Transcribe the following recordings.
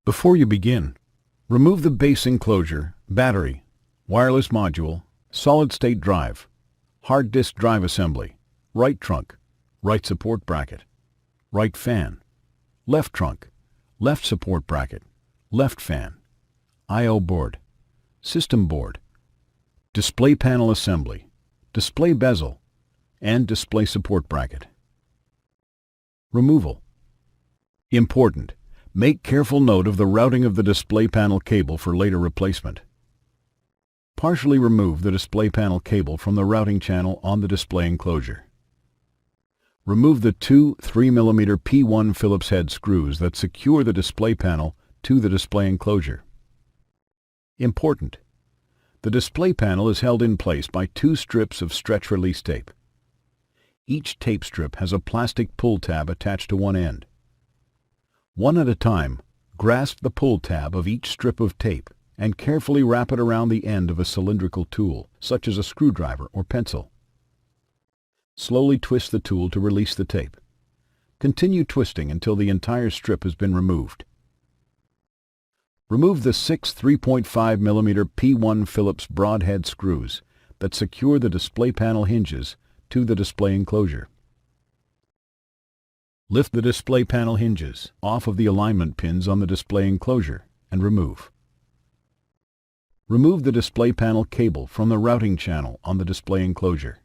Before you begin, remove the base enclosure, battery, wireless module, solid-state drive, hard disk drive assembly, right trunk, right support bracket, right fan, left trunk, left support bracket, left fan, I/O board, system board, display panel assembly, display bezel, and display support bracket. Removal. Important. Make careful note of the routing of the display panel cable for later replacement. Partially remove the display panel cable from the routing channel on the display enclosure. Remove the two 3mm P1 Phillips head screws that secure the display panel to the display enclosure. Important. The display panel is held in place by two strips of stretch release tape. Each tape strip has a plastic pull tab attached to one end. One at a time, grasp the pull tab of each strip of tape and carefully wrap it around the end of a cylindrical tool, such as a screwdriver or pencil. Slowly twist the tool to release the tape. Continue twisting until the entire strip has been removed. Remove the 6 3.5mm P1 Phillips broadhead screws that secure the display panel hinges to the display enclosure. Lift the display panel hinges off of the alignment pins on the display enclosure and remove. Remove the display panel cable from the routing channel on the display enclosure.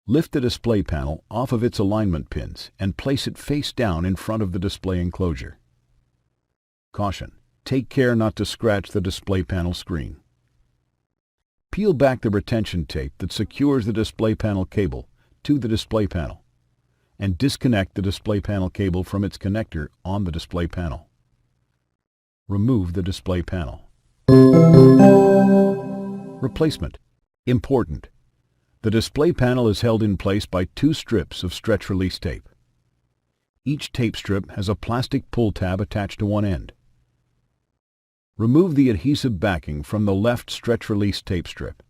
Lift the display panel off of its alignment pins and place it face down in front of the display enclosure. Caution: take care not to scratch the display panel screen. Peel back the retention tape that secures the display panel cable to the display panel and disconnect the display panel cable from its connector on the display panel. Remove the display panel. Replacement. Important. The display panel is held in place by two strips of stretch release tape. Each tape strip has a plastic pull tab attached to one end. Remove the adhesive backing from the left stretch release tape strip.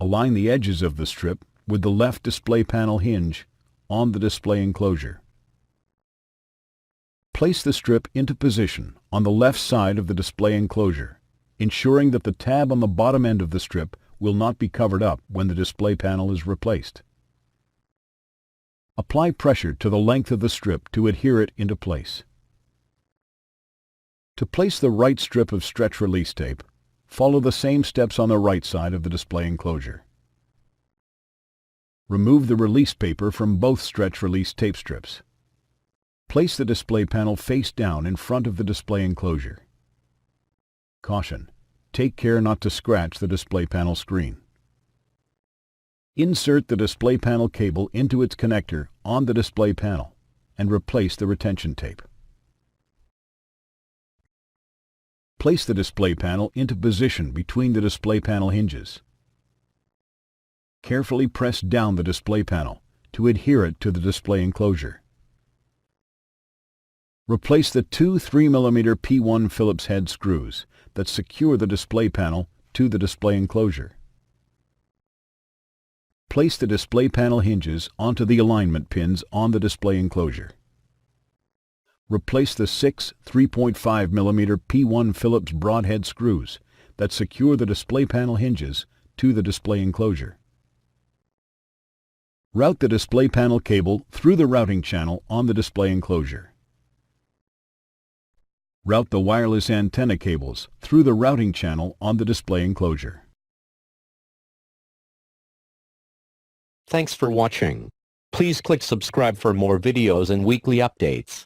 Align the edges of the strip with the left display panel hinge on the display enclosure. Place the strip into position on the left side of the display enclosure, ensuring that the tab on the bottom end of the strip will not be covered up when the display panel is replaced. Apply pressure to the length of the strip to adhere it into place. To place the right strip of stretch release tape, follow the same steps on the right side of the display enclosure. Remove the release paper from both stretch release tape strips. Place the display panel face down in front of the display enclosure. Caution: take care not to scratch the display panel screen. Insert the display panel cable into its connector on the display panel and replace the retention tape. Place the display panel into position between the display panel hinges. Carefully press down the display panel to adhere it to the display enclosure. Replace the two 3mm P1 Phillips head screws that secure the display panel to the display enclosure. Place the display panel hinges onto the alignment pins on the display enclosure. Replace the 6 3.5mm P1 Phillips broadhead screws that secure the display panel hinges to the display enclosure. Route the display panel cable through the routing channel on the display enclosure. Route the wireless antenna cables through the routing channel on the display enclosure. Thanks for watching. Please click subscribe for more videos and weekly updates.